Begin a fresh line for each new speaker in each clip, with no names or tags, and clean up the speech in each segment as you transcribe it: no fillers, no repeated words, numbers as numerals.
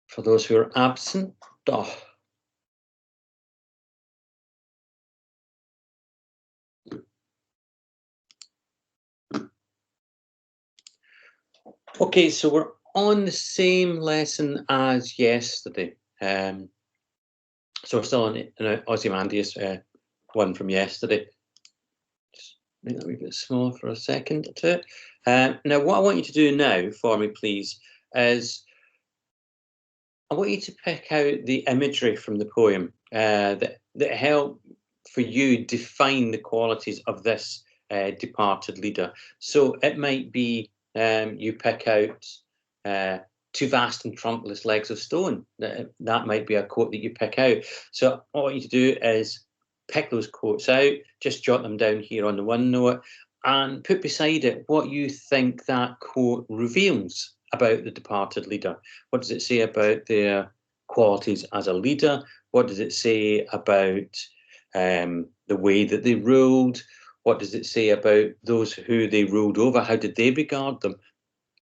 For those who are absent, oh. Okay, so we're on the same lesson as yesterday. So we're still on Ozymandias, one from yesterday. Just make that a wee bit smaller for a second to it. Now, what I want you to do now for me, please, is I want you to pick out the imagery from the poem that help for you define the qualities of this departed leader. So it might be you pick out two vast and trunkless legs of stone. That might be a quote that you pick out. So all I want you to do is pick those quotes out, just jot them down here on the OneNote, and put beside it what you think that quote reveals about the departed leader. What does it say about their qualities as a leader? What does it say about the way that they ruled? What does it say about those who they ruled over? How did they regard them?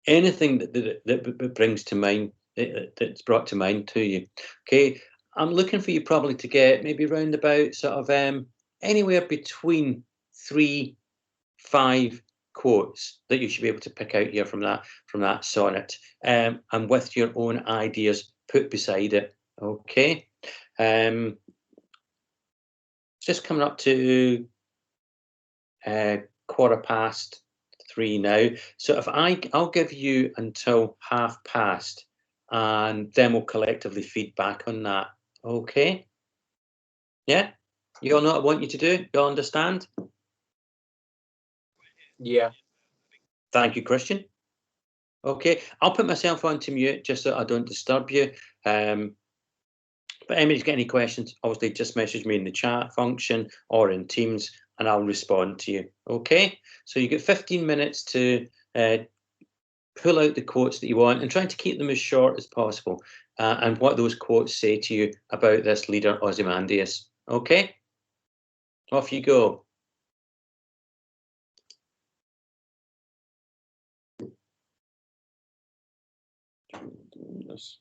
Anything that brings to mind, that's brought to mind to you. Okay, I'm looking for you probably to get maybe round about sort of anywhere between 3-5 quotes that you should be able to pick out here from that sonnet, and with your own ideas put beside it. Okay, it's just coming up to 3:15 now. So if I'll give you until past, and then we'll collectively feed back on that. Okay? Yeah? You all know what I want you to do? You all understand?
Yeah.
Thank you, Christian. Okay, I'll put myself onto mute just so I don't disturb you. But anybody's got any questions, obviously just message me in the chat function or in Teams and I'll respond to you. Okay, so you get 15 minutes to pull out the quotes that you want and try to keep them as short as possible, and what those quotes say to you about this leader Ozymandias. Okay, off you go. Yes.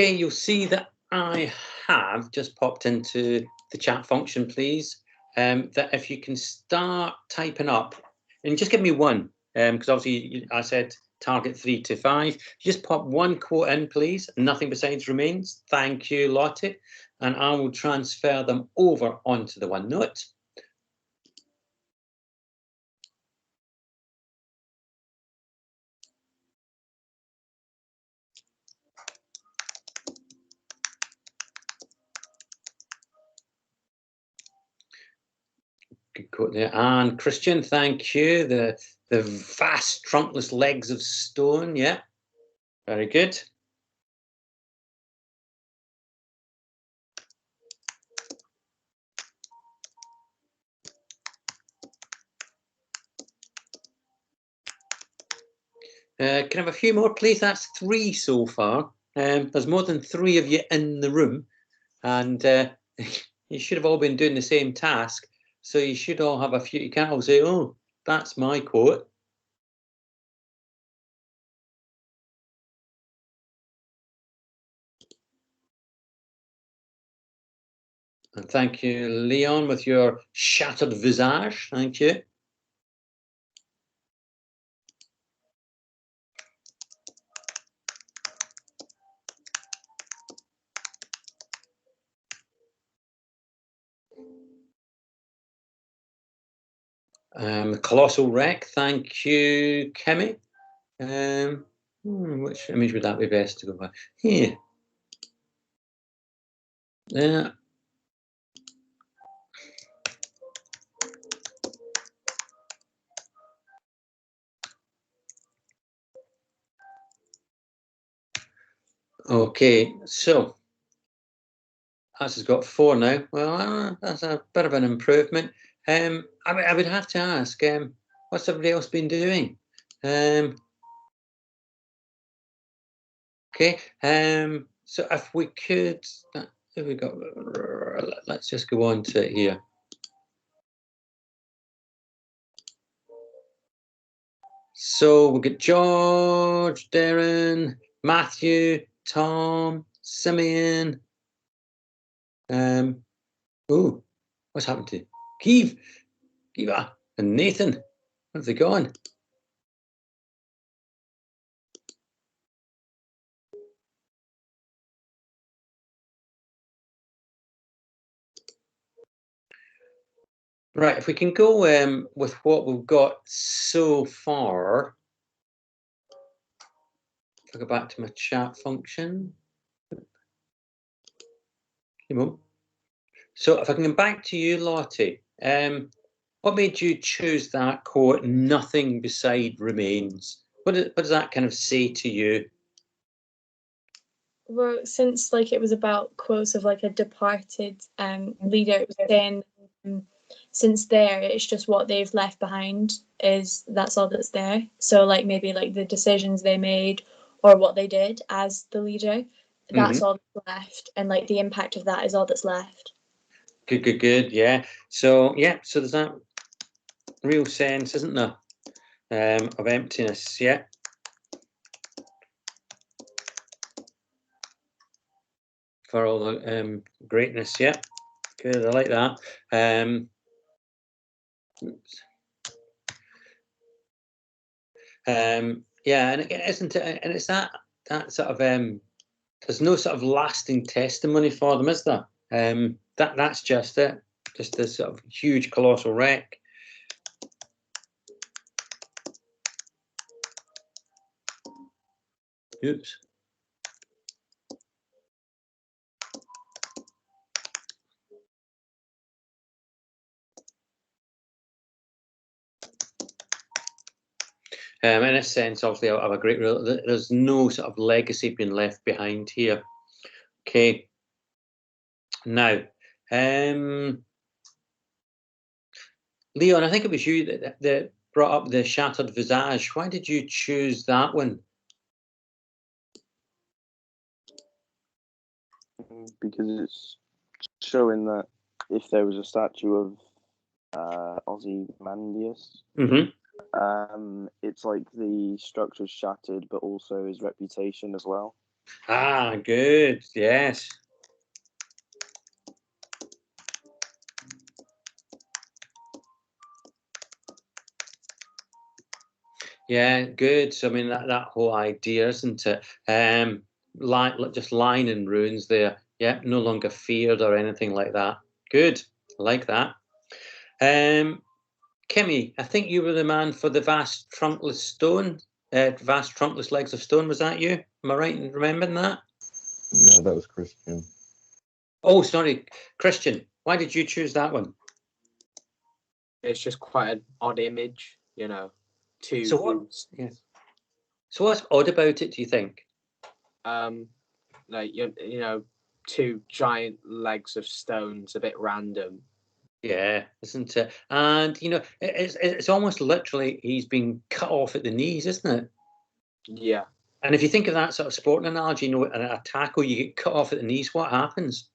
Okay, you'll see that I have just popped into the chat function, please. That if you can start typing up, and just give me one, because obviously I said target 3 to 5. Just pop one quote in, please. Nothing besides remains. Thank you, Lottie. And I will transfer them over onto the OneNote. Good quote there. And Christian, thank you. The vast trunkless legs of stone. Yeah, very good. Can I have a few more, please? That's 3 so far. There's more than 3 of you in the room, and you should have all been doing the same task. So you should all have a few. You can't all say, "Oh, that's my quote." And thank you, Leon, with your shattered visage. Thank you. Colossal wreck. Thank you, Kemi. Which image would that be best to go by? Here. Yeah. Okay, so as has got 4 now. Well, that's a bit of an improvement. I would have to ask, what's everybody else been doing? Okay, so if we could, here we go. Let's just go on to it here. So we've got George, Darren, Matthew, Tom, Simeon. Oh, what's happened to Kiva, and Nathan? Where have they gone? Right, if we can go with what we've got so far. If I go back to my chat function. So if I can come back to you, Lottie, what made you choose that quote, "Nothing beside remains"? What does that kind of say to you?
Well, since like it was about quotes of like a departed leader, then since there it's just what they've left behind, that's all that's there. So like maybe like the decisions they made or what they did as the leader, that's all that's left, and like the impact of that is all that's left.
Good. Yeah. So there's that real sense, isn't there, of emptiness. Yeah. For all the greatness. Yeah. Good. I like that. Oops. Yeah, and again, isn't it? And it's that sort of there's no sort of lasting testimony for them, is there? That's just it. Just this sort of huge colossal wreck. Oops. In a sense, obviously, of a great. There's no sort of legacy being left behind here. Okay. Now, Leon, I think it was you that brought up the shattered visage. Why did you choose that one?
Because it's showing that if there was a statue of Ozymandias, it's like the structure's shattered, but also his reputation as well.
Ah, good. Yes. Yeah, good. So I mean that whole idea, isn't it? Just lying in ruins there. Yeah, no longer feared or anything like that. Good. I like that. Kimmy, I think you were the man for the vast trunkless stone, vast trunkless legs of stone. Was that you? Am I right in remembering that?
No, that was Christian.
Oh, sorry, Christian. Why did you choose that one?
It's just quite an odd image, you know.
So what? Yes. So what's odd about it? Do you think?
Like you know, two giant legs of stones, a bit random.
Yeah, isn't it? And you know, it's almost literally he's been cut off at the knees, isn't it?
Yeah.
And if you think of that sort of sporting analogy, you know, a tackle, you get cut off at the knees, what happens?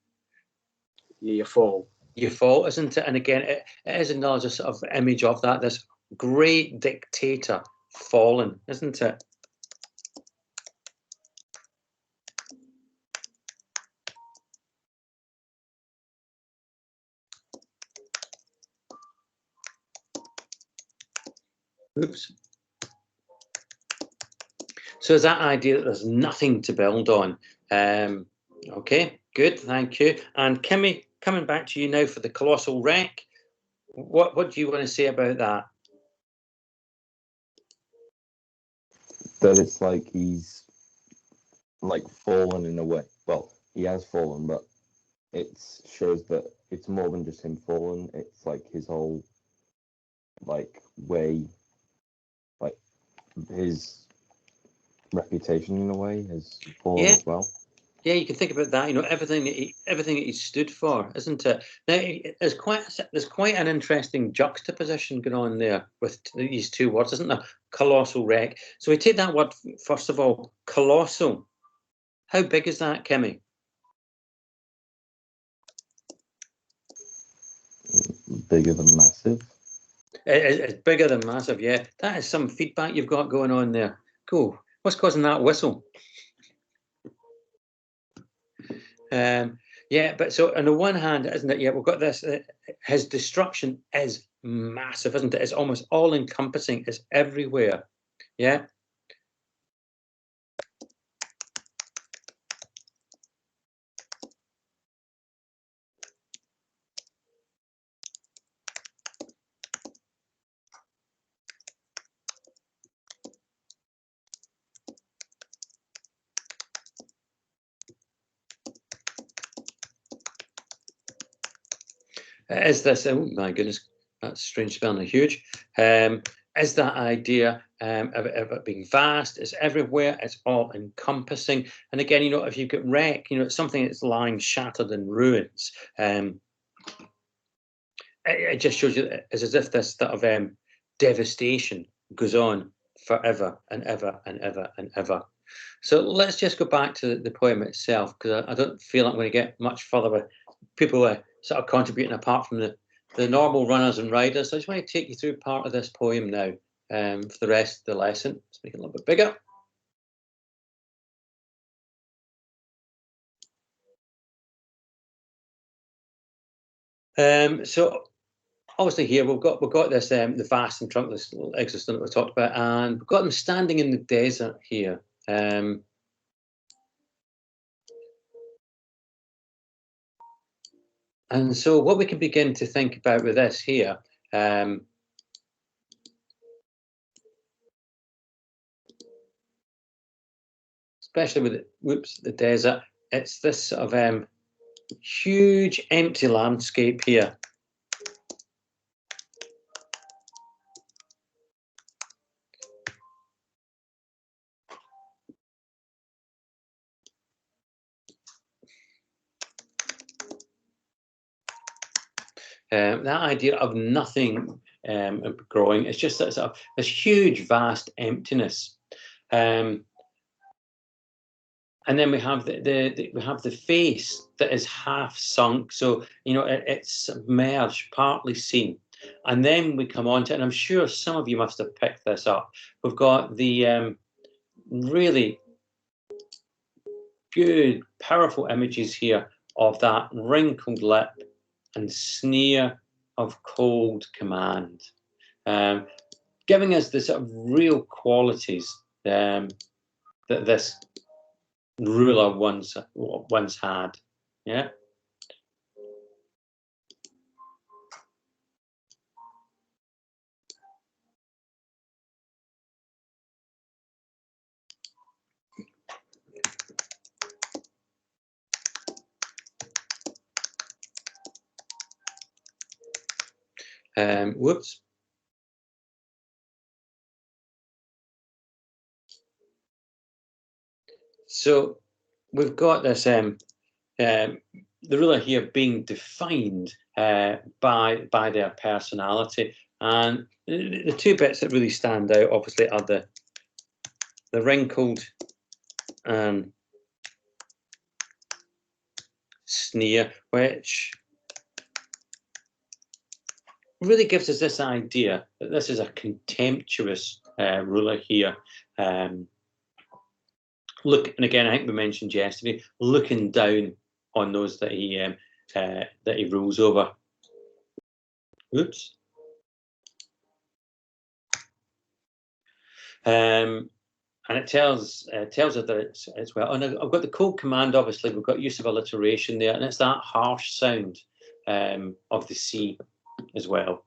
You fall.
You fall, isn't it? And again, it is another sort of image of that, this great dictator fallen, isn't it? Oops. So is that idea that there's nothing to build on? Okay, good, thank you. And Kimmy, coming back to you now for the colossal wreck. What do you want to say about that?
That it's like he's like fallen in a way. Well, he has fallen, but it shows that it's more than just him fallen. It's like his whole like way, like his reputation in a way has fallen as well.
Yeah, you can think about that. You know, everything that he stood for, isn't it? Now, there's quite an interesting juxtaposition going on there with these two words, isn't there? Colossal wreck. So we take that word first of all, colossal. How big is that, Kimmy?
Bigger than massive.
It's bigger than massive. Yeah, that is some feedback you've got going on there. Cool. What's causing that whistle? Yeah, but so on the one hand, isn't it? Yeah, we've got this. His destruction is massive, isn't it? It's almost all-encompassing. It's everywhere. Yeah. Is this? Oh my goodness, that's strange spelling of huge. Is that idea of it being vast? It's everywhere. It's all encompassing. And again, you know, if you've got wreck, you know, it's something that's lying shattered in ruins. It just shows you it's as if this sort of devastation goes on forever and ever and ever and ever. So let's just go back to the poem itself, because I don't feel I'm going to get much further with people sort of contributing apart from the normal runners and riders. So I just want to take you through part of this poem now for the rest of the lesson. Let's make it a little bit bigger. So obviously here we've got this the vast and trunkless existence that we talked about, and we've got them standing in the desert here. And so what we can begin to think about with this here, especially with the desert, it's this sort of huge empty landscape here. That idea of nothing growing, it's just sort of this huge, vast emptiness. And then we have the face that is half sunk, so you know it's submerged, partly seen. And then we come on to, and I'm sure some of you must have picked this up. We've got the really good, powerful images here of that wrinkled lip and sneer of cold command, giving us the sort of real qualities that this ruler once had. Yeah. Whoops. So we've got this the ruler here being defined by their personality, and the two bits that really stand out obviously are the wrinkled sneer, which really gives us this idea that this is a contemptuous ruler here. Look, and again, I think we mentioned yesterday, looking down on those that he rules over. Oops. And it tells us that it's well. And I've got the cold command. Obviously, we've got use of alliteration there, and it's that harsh sound of the C as well.